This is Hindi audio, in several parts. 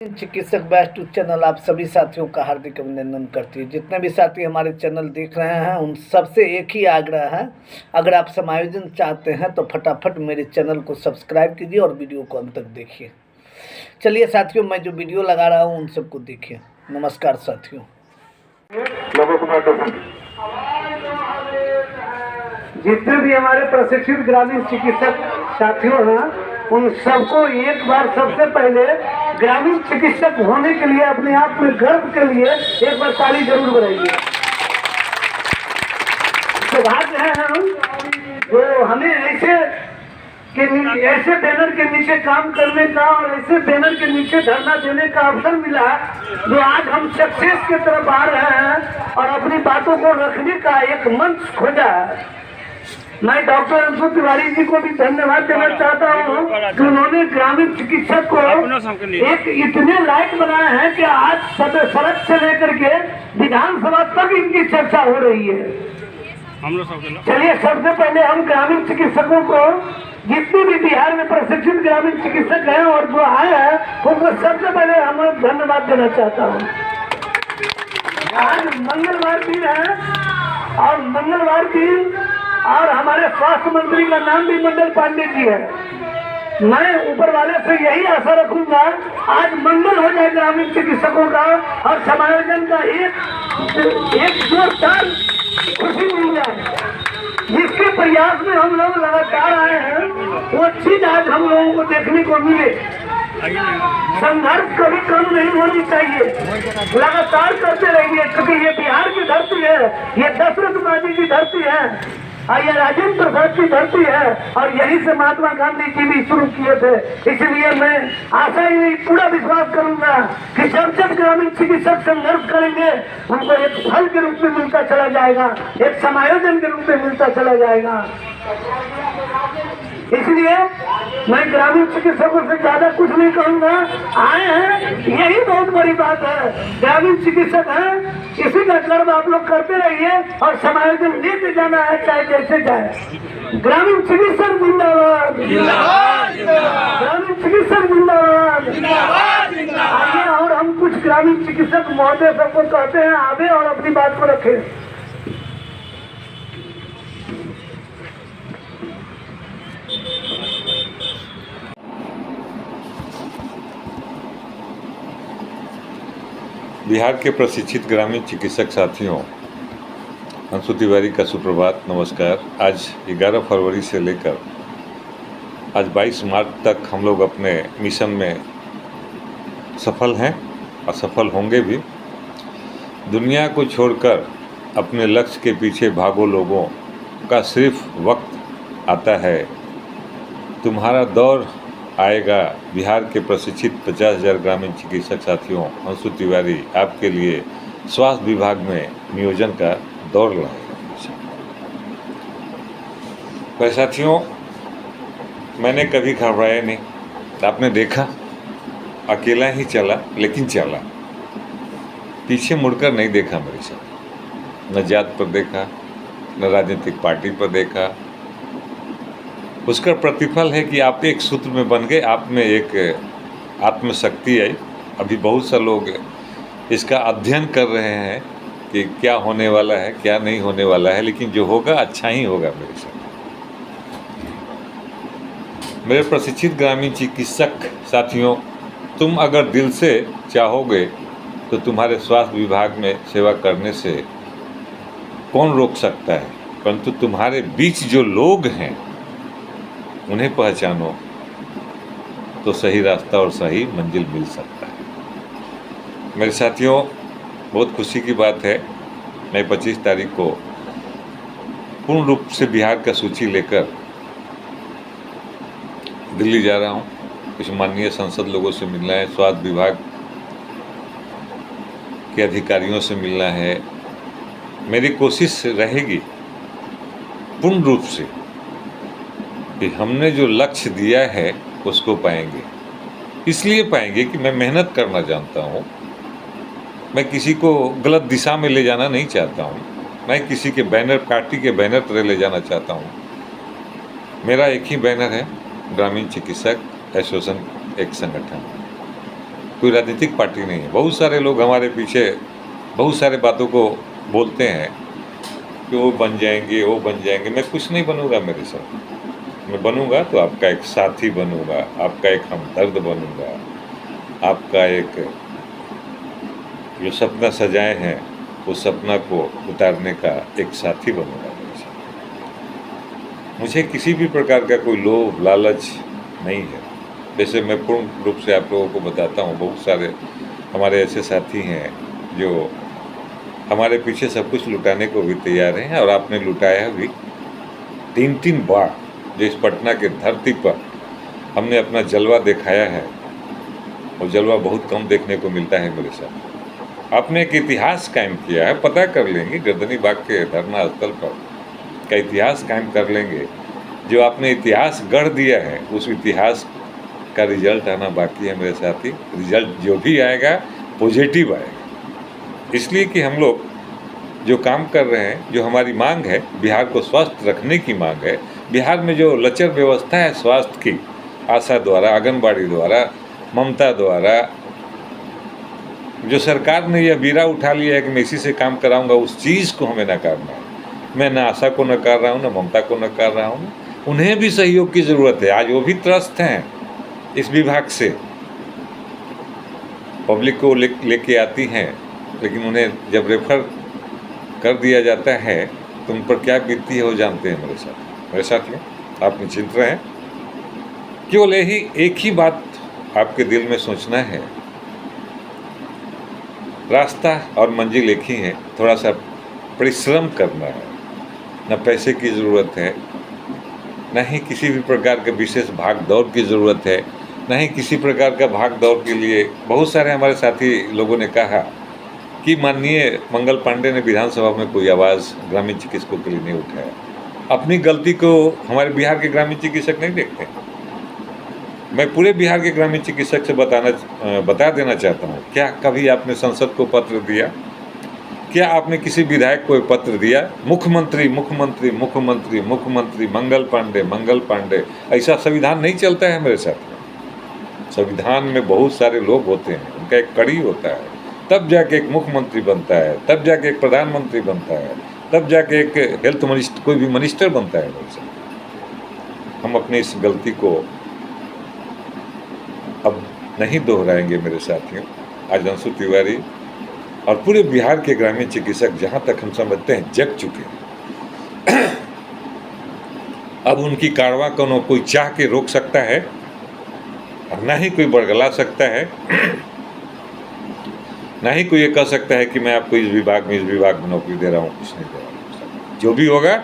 चिकित्सक बैच टू चैनल आप सभी साथियों का हार्दिक अभिनंदन करती है। जितने भी साथी हमारे चैनल देख रहे हैं उन सबसे एक ही आग्रह है, अगर आप समायोजन चाहते हैं तो फटाफट मेरे चैनल को सब्सक्राइब कीजिए और वीडियो को अंत तक देखिए। चलिए साथियों, मैं जो वीडियो लगा रहा हूं उन सबको देखिए। नमस्कार साथियों। जितने भी हमारे प्रशिक्षित ग्रामीण चिकित्सक साथियों हैं उन सबको एक बार सबसे पहले ग्रामीण चिकित्सक होने के लिए अपने आप में गर्व के लिए एक बार ताली जरूर बजाइए। सौभाग्य है हम जो हमें ऐसे बैनर के नीचे काम करने का और ऐसे बैनर के नीचे धरना देने का अवसर मिला, जो आज हम सक्सेस की तरफ आ रहे हैं और अपनी बातों को रखने का एक मंच खोजा है। मैं डॉक्टर अंशु तिवारी जी को भी धन्यवाद देना चाहता हूँ कि उन्होंने ग्रामीण चिकित्सक को एक इतने लायक बनाया है कि आज सड़क से लेकर के विधानसभा तक इनकी चर्चा हो रही है। चलिए सबसे पहले हम ग्रामीण चिकित्सकों को, जितने भी बिहार में प्रशिक्षित ग्रामीण चिकित्सक हैं और जो आए हैं उनको सबसे पहले हम धन्यवाद देना चाहता हूँ। आज मंगलवार दिन है और मंगलवार दिन और हमारे स्वास्थ्य मंत्री का नाम भी मंडल पांडे जी है। मैं ऊपर वाले से यही आशा रखूंगा आज मंगल हो जाए ग्रामीण चिकित्सकों का और समायोजन का एक जोरदार खुशी मिल जाए। जिसके प्रयास में हम लोग लगातार आए हैं वो चीज आज हम लोगों को देखने को मिले। संघर्ष कभी कम नहीं होनी चाहिए, लगातार करते रहिए, क्योंकि ये बिहार की धरती है, ये दशरथ माजी की धरती है और ये राजेंद्र प्रसाद की धरती है और यहीं से महात्मा गांधी जी भी शुरू किए थे। इसलिए मैं आशा ही पूरा विश्वास करूंगा कि जब ग्रामीण चिकित्सक संघर्ष करेंगे उनको एक फल के रूप में मिलता चला जाएगा, एक समायोजन के रूप में मिलता चला जाएगा। इसलिए मैं ग्रामीण चिकित्सकों से ज्यादा कुछ नहीं कहूंगा। आए हैं यही बहुत बड़ी बात है, ग्रामीण चिकित्सक हैं, इसी का कर्म आप लोग करते रहिए और समायोजन लेके जाना है चाहे जैसे जाए। ग्रामीण चिकित्सक जिंदाबाद, ग्रामीण चिकित्सक जिंदाबाद। आगे और हम कुछ ग्रामीण चिकित्सक महोदय सबको कहते हैं आगे और अपनी बात को रखें। बिहार के प्रशिक्षित ग्रामीण चिकित्सक साथियों, अंशु तिवारी का सुप्रभात, नमस्कार। आज 11 फरवरी से लेकर आज 22 मार्च तक हम लोग अपने मिशन में सफल हैं और सफल होंगे भी। दुनिया को छोड़कर अपने लक्ष्य के पीछे भागो लोगों का सिर्फ वक्त आता है, तुम्हारा दौर आएगा। बिहार के प्रशिक्षित 50,000 ग्रामीण चिकित्सक साथियों, अंशु तिवारी आपके लिए स्वास्थ्य विभाग में नियोजन का दौर लाएगा। पर साथियों, मैंने कभी घबराया नहीं। आपने देखा अकेला ही चला, लेकिन चला, पीछे मुड़कर नहीं देखा मेरे साथ। न जात पर देखा, न राजनीतिक पार्टी पर देखा। उसका प्रतिफल है कि आप एक सूत्र में बन गए, आप में एक आत्मशक्ति आई। अभी बहुत से लोग इसका अध्ययन कर रहे हैं कि क्या होने वाला है, क्या नहीं होने वाला है, लेकिन जो होगा अच्छा ही होगा मेरे साथ। मेरे प्रशिक्षित ग्रामीण चिकित्सक साथियों, तुम अगर दिल से चाहोगे तो तुम्हारे स्वास्थ्य विभाग में सेवा करने से कौन रोक सकता है। परंतु तुम्हारे बीच जो लोग हैं उन्हें पहचानो तो सही रास्ता और सही मंजिल मिल सकता है। मेरे साथियों, बहुत खुशी की बात है, मैं 25 तारीख को पूर्ण रूप से बिहार का सूची लेकर दिल्ली जा रहा हूँ। कुछ माननीय सांसद लोगों से मिलना है, स्वास्थ्य विभाग के अधिकारियों से मिलना है। मेरी कोशिश रहेगी पूर्ण रूप से कि हमने जो लक्ष्य दिया है उसको पाएंगे। इसलिए पाएंगे कि मैं मेहनत करना जानता हूँ, मैं किसी को गलत दिशा में ले जाना नहीं चाहता हूँ, मैं किसी के बैनर, पार्टी के बैनर तरह ले जाना चाहता हूँ। मेरा एक ही बैनर है, ग्रामीण चिकित्सक एसोसिएशन एक संगठन। कोई राजनीतिक पार्टी नहीं है। बहुत सारे लोग हमारे पीछे बहुत सारे बातों को बोलते हैं कि वो बन जाएंगे, वो बन जाएंगे। मैं कुछ नहीं बनूंगा मेरे साथ। मैं बनूंगा तो आपका एक साथी बनूंगा, आपका एक हमदर्द बनूंगा, आपका एक जो सपना सजाए हैं वो सपना को उतारने का एक साथी बनूंगा मेरे साथ। मुझे किसी भी प्रकार का कोई लोभ लालच नहीं है। जैसे मैं पूर्ण रूप से आप लोगों को बताता हूँ, बहुत सारे हमारे ऐसे साथी हैं जो हमारे पीछे सब कुछ लुटाने को भी तैयार हैं, और आपने लुटाया भी 3-3 बार। जो इस पटना के धरती पर हमने अपना जलवा दिखाया है, वो जलवा बहुत कम देखने को मिलता है मेरे साथ। आपने एक इतिहास कायम किया है, पता कर लेंगे गर्दनी बाग के धरना स्थल पर का इतिहास कायम कर लेंगे। जो आपने इतिहास गढ़ दिया है, उस इतिहास का रिजल्ट आना बाकी है मेरे साथी। रिजल्ट जो भी आएगा पॉजिटिव आएगा, इसलिए कि हम लोग जो काम कर रहे हैं, जो हमारी मांग है, बिहार को स्वस्थ रखने की मांग है। बिहार में जो लचर व्यवस्था है स्वास्थ्य की, आशा द्वारा, आंगनबाड़ी द्वारा, ममता द्वारा, जो सरकार ने यह बीड़ा उठा लिया है कि मैं इसी से काम कराऊंगा, उस चीज़ को हमें नकारना है। मैं ना आशा को नकार रहा हूँ, ना ममता को नकार रहा हूँ। उन्हें भी सहयोग की ज़रूरत है। आज वो भी त्रस्त हैं इस विभाग से, पब्लिक को लेके आती हैं, लेकिन उन्हें जब रेफर कर दिया जाता है तो उन पर क्या बीतती है वो जानते हैं मेरे साथियों। आप निश्चिंत रहें। केवल यही एक ही बात आपके दिल में सोचना है, रास्ता और मंजिल एक ही है। थोड़ा सा परिश्रम करना है। न पैसे की ज़रूरत है, न ही किसी भी प्रकार के विशेष भाग दौड़ की ज़रूरत है, न ही किसी प्रकार का भाग दौड़ के लिए। बहुत सारे हमारे साथी लोगों ने कहा कि माननीय मंगल पांडे ने विधानसभा में कोई आवाज़ ग्रामीण चिकित्सकों के लिए नहीं उठाया। अपनी गलती को हमारे बिहार के ग्रामीण चिकित्सक नहीं देखते। मैं पूरे बिहार के ग्रामीण चिकित्सक से बता देना चाहता हूँ, क्या कभी आपने संसद को पत्र दिया? क्या आपने किसी विधायक को पत्र दिया? मुख्यमंत्री मुख्यमंत्री मुख्यमंत्री मुख्यमंत्री मंगल पांडे, ऐसा संविधान नहीं चलता है मेरे साथ। संविधान में बहुत सारे लोग होते हैं, उनका एक कड़ी होता है, तब जाके एक मुख्यमंत्री बनता है, तब जाके एक प्रधानमंत्री बनता है, तब जाके एक हेल्थ मिनिस्टर, कोई भी मिनिस्टर बनता है मेरे साथ। हम अपनी इस गलती को अब नहीं दोहराएंगे मेरे साथियों। आज अंशु तिवारी और पूरे बिहार के ग्रामीण चिकित्सक, जहाँ तक हम समझते हैं, जग चुके हैं। अब उनकी कार्रवाई को न कोई चाह के रोक सकता है और ना ही कोई बरगला सकता है, ना ही कोई ये कह सकता है कि मैं आपको इस विभाग में नौकरी दे रहा हूँ। कुछ नहीं दे रहा हूँ। जो भी होगा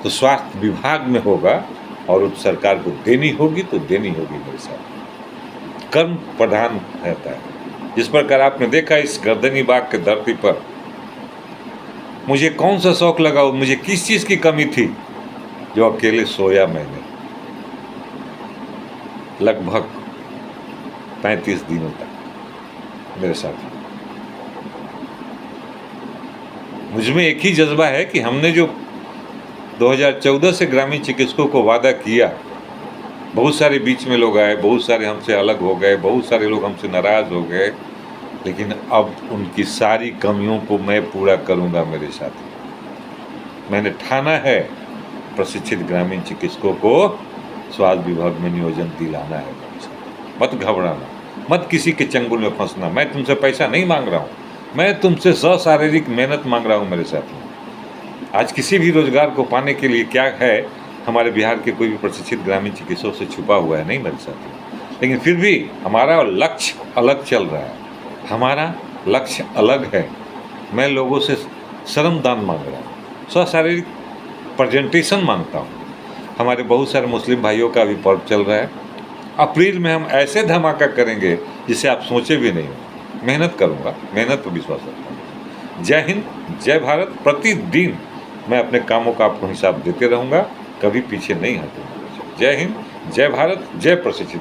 तो स्वास्थ्य विभाग में होगा, और उस सरकार को देनी होगी तो देनी होगी मेरे साथ। कर्म प्रधान रहता है। जिस प्रकार आपने देखा इस गर्दनी बाग के धरती पर मुझे कौन सा शौक लगा, मुझे किस चीज़ की कमी थी, जो अकेले सोया मैंने लगभग 35 दिनों तक मेरे साथ। मुझमें एक ही जज्बा है कि हमने जो 2014 से ग्रामीण चिकित्सकों को वादा किया, बहुत सारे बीच में लोग आए, बहुत सारे हमसे अलग हो गए, बहुत सारे लोग हमसे नाराज़ हो गए, लेकिन अब उनकी सारी कमियों को मैं पूरा करूंगा मेरे साथ। मैंने ठाना है प्रशिक्षित ग्रामीण चिकित्सकों को स्वास्थ्य विभाग में नियोजन दिलाना है मेरे साथ। मत घबराना, मत किसी के चंगुल में फंसना। मैं तुमसे पैसा नहीं मांग रहा हूँ, मैं तुमसे शारीरिक मेहनत मांग रहा हूँ मेरे साथ। आज किसी भी रोजगार को पाने के लिए क्या है, हमारे बिहार के कोई भी प्रशिक्षित ग्रामीण चिकित्सकों से छुपा हुआ है नहीं मेरे साथ। लेकिन फिर भी हमारा लक्ष्य अलग चल रहा है, हमारा लक्ष्य अलग है। मैं लोगों से श्रमदान मांग रहा हूँ, शारीरिक प्रेजेंटेशन मांगता हूँ। हमारे बहुत सारे मुस्लिम भाइयों का भी पर्व चल रहा है। अप्रैल में हम ऐसे धमाका करेंगे जिसे आप सोचे भी नहीं हो। मेहनत करूँगा, मेहनत पर विश्वास रखता हूँ। जय हिंद, जय भारत। प्रतिदिन मैं अपने कामों का आपको हिसाब देते रहूँगा, कभी पीछे नहीं हटूँगा। जय हिंद, जय भारत, जय प्रशिक्षित।